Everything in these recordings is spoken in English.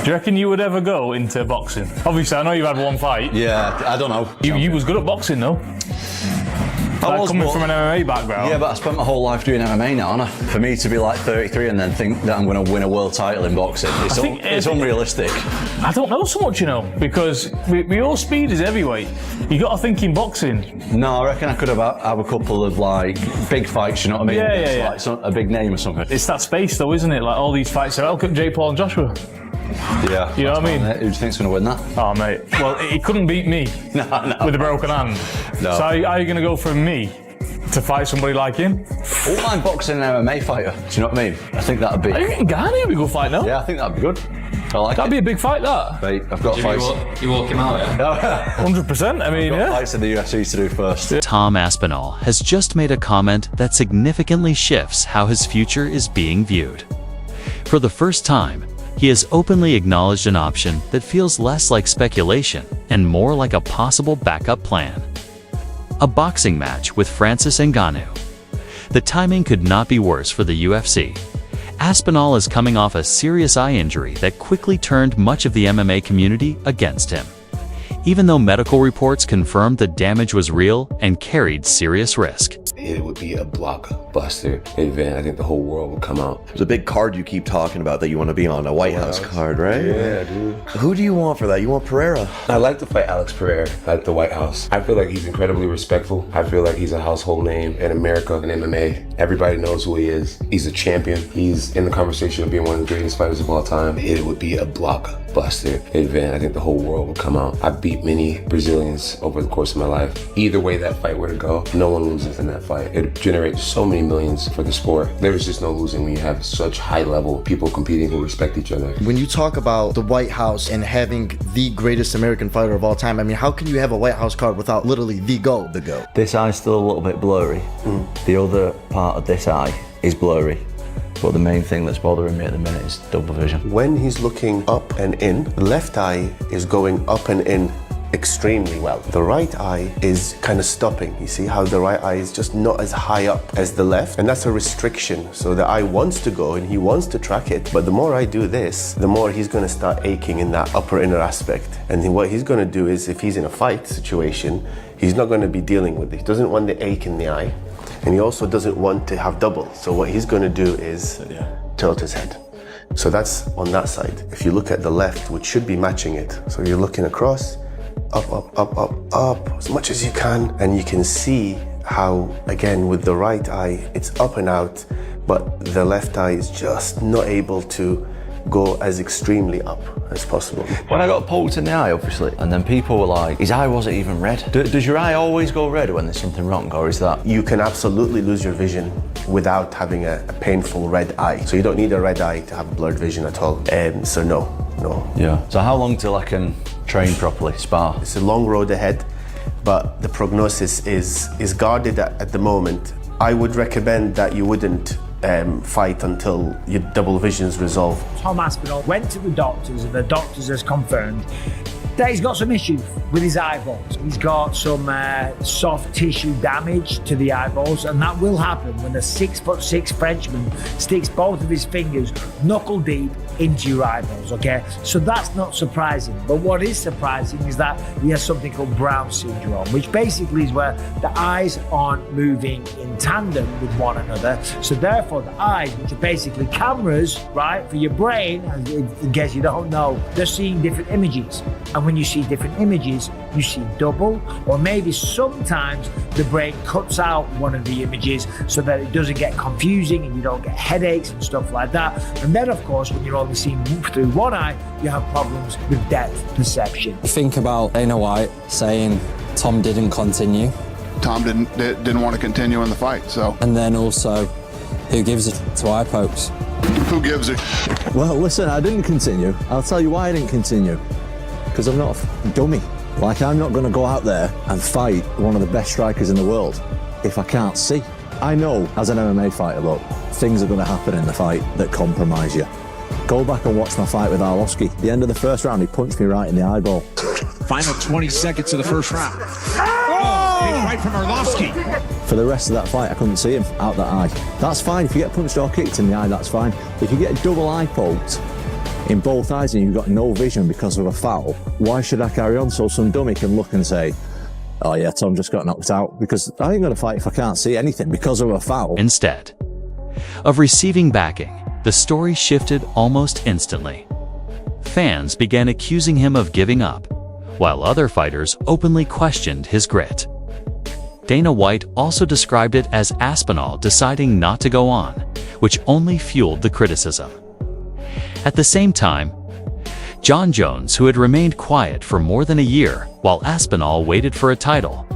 Do you reckon you would ever go into boxing? Obviously, I know you had one fight. Yeah, I don't know. You was good at boxing though. Coming from an MMA background. Yeah, but I spent my whole life doing MMA now, haven't I? For me to be like 33 and then think that I'm going to win a world title in boxing, it's unrealistic. I don't know so much, you know, because with your speed is heavyweight. You got to think in boxing. No, I reckon I could have a couple of like big fights, you know what I mean? Yeah. Like a big name or something. It's that space though, isn't it? Like all these fights are, look at Jake Paul and Joshua. Yeah. You know what I mean? Who do you think's going to win that? Oh, mate. Well, he couldn't beat me with a broken hand. No. So how are you going to go from me to fight somebody like him? I wouldn't mind boxing an MMA fighter. Do you know what I mean? I think that'd be. I think Ngannou would be a good fight, no? Yeah, I think that'd be good. I like That'd be a big fight, that. Mate, I've got fights. You walk him out, yeah? 100%. I mean, I've got fights in the UFC to do first. Tom Aspinall has just made a comment that significantly shifts how his future is being viewed. For the first time, he has openly acknowledged an option that feels less like speculation and more like a possible backup plan. A boxing match with Francis Ngannou. The timing could not be worse for the UFC. Aspinall is coming off a serious eye injury that quickly turned much of the MMA community against him. Even though medical reports confirmed the damage was real and carried serious risk. It would be a blockbuster event. I think the whole world would come out. There's a big card you keep talking about that you want to be on, a White House card, right? Yeah, dude. Who do you want for that? You want Pereira? I'd like to fight Alex Pereira at the White House. I feel like he's incredibly respectful. I feel like he's a household name in America and MMA. Everybody knows who he is. He's a champion. He's in the conversation of being one of the greatest fighters of all time. It would be a blockbuster event. I think the whole world would come out. I've beat many Brazilians over the course of my life. Either way that fight were to go, no one loses in that fight. It generates so many millions for the sport. There's just no losing when you have such high level people competing who respect each other. When you talk about the White House and having the greatest American fighter of all time, I mean, how can you have a White House card without literally the GOAT? The GOAT. This eye's still a little bit blurry. The other part of this eye is blurry. But the main thing that's bothering me at the minute is double vision. When he's looking up and in, the left eye is going up and in extremely well. The right eye is kind of stopping. You see how the right eye is just not as high up as the left, and that's a restriction. So the eye wants to go and he wants to track it, but the more I do this, the more he's going to start aching in that upper inner aspect. And then what he's going to do is, if he's in a fight situation, he's not going to be dealing with it. He doesn't want the ache in the eye, and he also doesn't want to have double. So what he's going to do is tilt his head. So that's on that side. If you look at the left, which should be matching it, so you're looking across, up, as much as you can, and you can see how, again, with the right eye, it's up and out, but the left eye is just not able to go as extremely up as possible. When I got poked in the eye, obviously, and then people were like, his eye wasn't even red. Does your eye always go red when there's something wrong, or is that? You can absolutely lose your vision without having a painful red eye. So you don't need a red eye to have blurred vision at all. So no. Yeah. So how long till I can train properly, spar? It's a long road ahead, but the prognosis is guarded at the moment. I would recommend that you wouldn't fight until your double vision's resolved. Tom Aspinall went to the doctors, and the doctors has confirmed that he's got some issues with his eyeballs. He's got some soft tissue damage to the eyeballs, and that will happen when a 6'6" Frenchman sticks both of his fingers knuckle deep into your eyeballs, okay? So that's not surprising. But what is surprising is that he has something called Brown syndrome, which basically is where the eyes aren't moving in tandem with one another. So therefore the eyes, which are basically cameras, right, for your brain, in case you don't know, they're seeing different images. And when you see different images, you see double, or maybe sometimes the brain cuts out one of the images so that it doesn't get confusing and you don't get headaches and stuff like that. And then of course, when you're only seeing through one eye, you have problems with depth perception. Think about Dana White saying Tom didn't continue. Tom didn't want to continue in the fight, so. And then also, who gives it to eye pokes? Who gives it? Well, listen, I didn't continue. I'll tell you why I didn't continue. Because I'm not a dummy. Like, I'm not going to go out there and fight one of the best strikers in the world if I can't see. I know, as an MMA fighter, look, things are going to happen in the fight that compromise you. Go back and watch my fight with Arlovski. At the end of the first round, he punched me right in the eyeball. Final 20 seconds of the first round. Oh! Big right from Arlovski. For the rest of that fight, I couldn't see him out that eye. That's fine. If you get punched or kicked in the eye, that's fine. If you get double eye poked, in both eyes and you've got no vision because of a foul, why should I carry on so some dummy can look and say, oh yeah, Tom just got knocked out? Because I ain't going to fight if I can't see anything because of a foul. Instead of receiving backing, the story shifted almost instantly. Fans began accusing him of giving up, while other fighters openly questioned his grit. Dana White also described it as Aspinall deciding not to go on, which only fueled the criticism. At the same time, John Jones, who had remained quiet for more than a year while Aspinall waited for a title,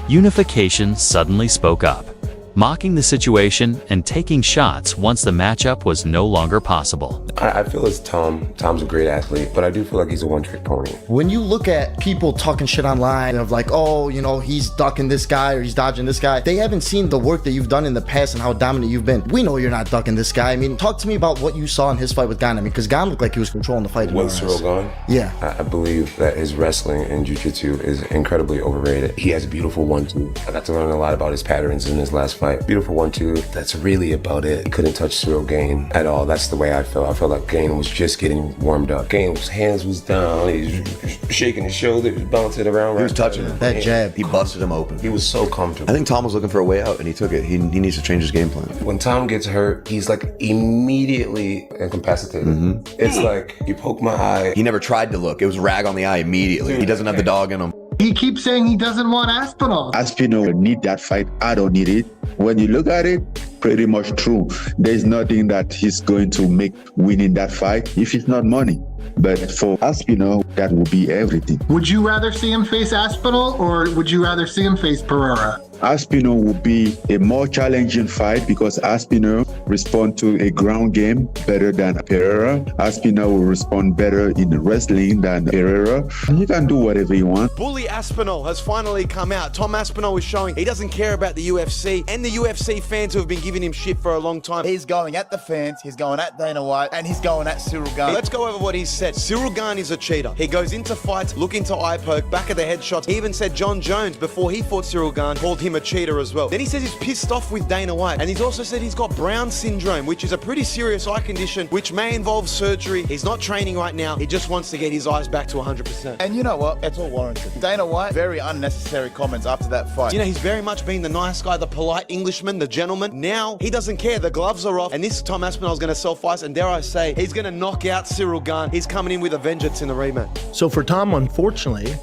Unification suddenly spoke up, mocking the situation and taking shots once the matchup was no longer possible. I feel as Tom's a great athlete, but I do feel like he's a one-trick pony. When you look at people talking shit online of like, oh, you know, he's ducking this guy or he's dodging this guy, they haven't seen the work that you've done in the past and how dominant you've been. We know you're not ducking this guy. I mean, talk to me about what you saw in his fight with Gane. I mean, because Gane looked like he was controlling the fight. With Cyril Gane? Yeah. I believe that his wrestling and jiu-jitsu is incredibly overrated. He has a beautiful 1-2. I got to learn a lot about his patterns in his last fight. Beautiful 1-2. That's really about it. He couldn't touch Cyril Gane at all. That's the way I felt. I felt like Gane was just getting warmed up. Gane's hands was down. He was shaking his shoulders, bouncing around. He was touching him. That jab. He busted him open. He was so comfortable. I think Tom was looking for a way out, and he took it. He needs to change his game plan. When Tom gets hurt, he's like immediately incapacitated. It's like, you poke my eye. He never tried to look. It was rag on the eye immediately. He doesn't have the dog in him. He keeps saying he doesn't want Aspinall. Aspinall need that fight. I don't need it. When you look at it, pretty much true. There's nothing that he's going to make winning that fight if it's not money. But for Aspinall, that will be everything. Would you rather see him face Aspinall or would you rather see him face Pereira? Aspinall will be a more challenging fight because Aspinall respond to a ground game better than Pereira. Aspinall will respond better in wrestling than Pereira. He can do whatever you want. Bully Aspinall has finally come out. Tom Aspinall is showing he doesn't care about the UFC and the UFC fans who have been giving him shit for a long time. He's going at the fans, he's going at Dana White, and he's going at Cyril Gane. Let's go over what he said. Cyril Gane is a cheater. He goes into fights looking to eye poke, back of the head shots. He even said John Jones, before he fought Cyril Gane, called him a cheater as well. Then he says he's pissed off with Dana White, and he's also said he's got Brown syndrome, which is a pretty serious eye condition which may involve surgery. He's not training right now. He just wants to get his eyes back to 100%. And you know what? It's all warranted. Dana White, very unnecessary comments after that fight. You know, he's very much been the nice guy, the polite Englishman, the gentleman. Now, he doesn't care. The gloves are off, and this Tom Aspinall is going to self-ice, and dare I say, he's going to knock out Cyril Gane. He's coming in with a vengeance in the rematch. So for Tom, unfortunately,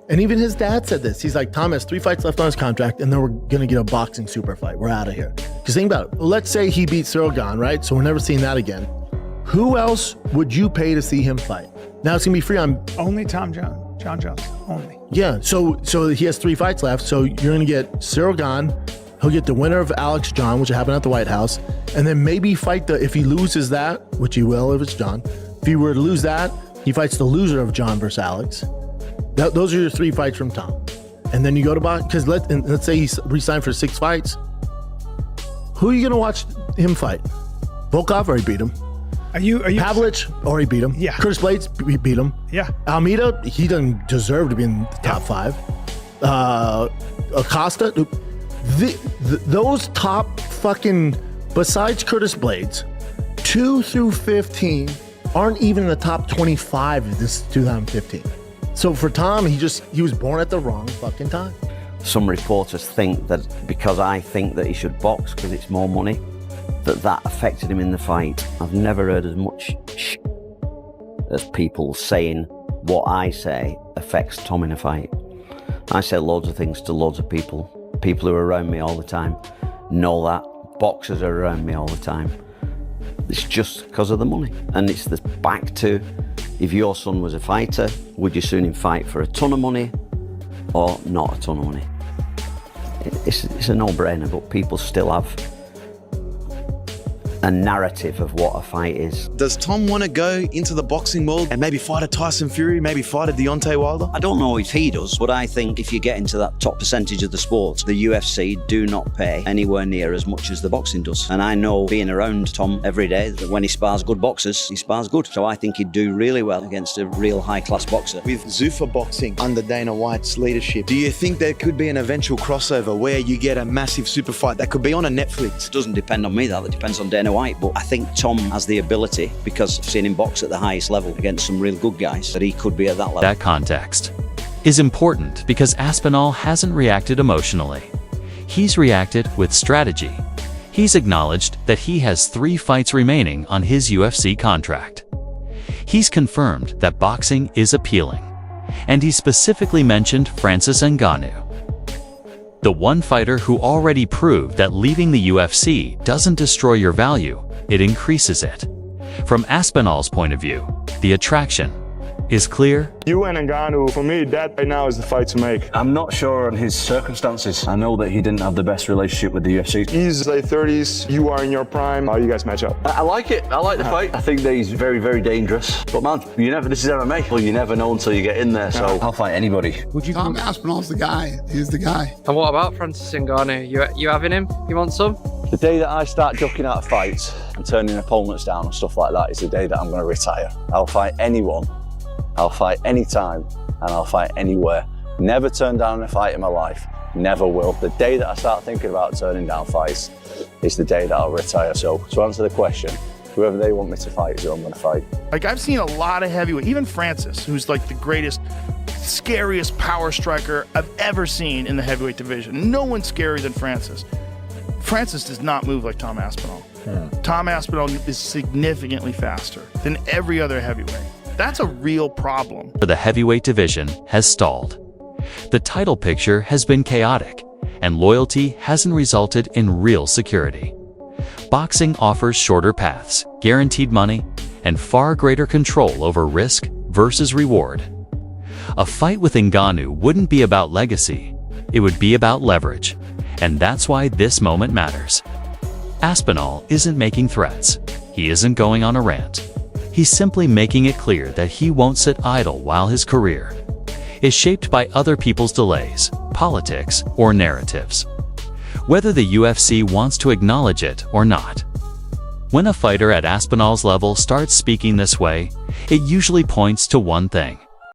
and even his dad said this, he's like, Tom has 3 fights left on his contract, and then we're going to get a boxing super fight. We're out of here. Because think about it. Let's say he beats Cyril Gane, right? So we're never seeing that again. Who else would you pay to see him fight? Now it's going to be free on... Only John Jones. Only. Yeah, so he has 3 fights left. So you're going to get Cyril Gane. He'll get the winner of Alex John, which happened at the White House. And then maybe fight if he loses that, which he will if it's John. If he were to lose that, he fights the loser of John versus Alex. Those are your 3 fights from Tom. And then you go to box, because let's say he's re-signed for 6 fights. Who are you going to watch him fight? Volkov, or he beat him. Are you Pavlich, or he beat him. Yeah. Curtis Blades, he beat him. Yeah. Almeida, he doesn't deserve to be in the top 5. Acosta, those top fucking, besides Curtis Blades, 2 through 15 aren't even in the top 25 of this 2015. So for Tom, he was born at the wrong fucking time. Some reporters think that because I think that he should box because it's more money, that affected him in the fight. I've never heard as much as people saying what I say affects Tom in a fight. I say loads of things to loads of people. People who are around me all the time know that. Boxers are around me all the time. It's just because of the money. And it's the back to, if your son was a fighter, would you sooner him fight for a ton of money or not a ton of money? It's a no-brainer, but people still have a narrative of what a fight is. Does Tom want to go into the boxing world and maybe fight a Tyson Fury, maybe fight a Deontay Wilder? I don't know if he does, but I think if you get into that top percentage of the sport, the UFC do not pay anywhere near as much as the boxing does. And I know, being around Tom every day, that when he spars good boxers, he spars good. So I think he'd do really well against a real high-class boxer. With Zuffa boxing under Dana White's leadership, do you think there could be an eventual crossover where you get a massive super fight that could be on a Netflix? It doesn't depend on me, that depends on Dana White, but I think Tom has the ability, because I've seen him box at the highest level against some real good guys, that he could be at that level. That context is important because Aspinall hasn't reacted emotionally. He's reacted with strategy. He's acknowledged that he has 3 fights remaining on his UFC contract. He's confirmed that boxing is appealing, and he specifically mentioned Francis Ngannou, the one fighter who already proved that leaving the UFC doesn't destroy your value, it increases it. From Aspinall's point of view, the attraction is clear. You and Ngannou, for me, that right now is the fight to make. I'm not sure on his circumstances. I know that he didn't have the best relationship with the UFC. He's late 30s, you are in your prime. How you guys match up? I like it. I like the fight. I think that he's very, very dangerous. But man, this is MMA. Well, you never know until you get in there, so I'll fight anybody. Tom Aspinall's the guy. He's the guy. And what about Francis Ngannou? You having him? You want some? The day that I start ducking out of fights and turning opponents down and stuff like that is the day that I'm going to retire. I'll fight anyone. I'll fight anytime and I'll fight anywhere. Never turn down a fight in my life. Never will. The day that I start thinking about turning down fights is the day that I'll retire. So to answer the question, whoever they want me to fight is who I'm going to fight. Like, I've seen a lot of heavyweight, even Francis, who's like the greatest, scariest power striker I've ever seen in the heavyweight division. No one's scarier than Francis. Francis does not move like Tom Aspinall. Tom Aspinall is significantly faster than every other heavyweight. That's a real problem. For the heavyweight division has stalled. The title picture has been chaotic, and loyalty hasn't resulted in real security. Boxing offers shorter paths, guaranteed money, and far greater control over risk versus reward. A fight with Ngannou wouldn't be about legacy, it would be about leverage, and that's why this moment matters. Aspinall isn't making threats. He isn't going on a rant. He's simply making it clear that he won't sit idle while his career is shaped by other people's delays, politics, or narratives, whether the UFC wants to acknowledge it or not. When a fighter at Aspinall's level starts speaking this way, it usually points to one thing.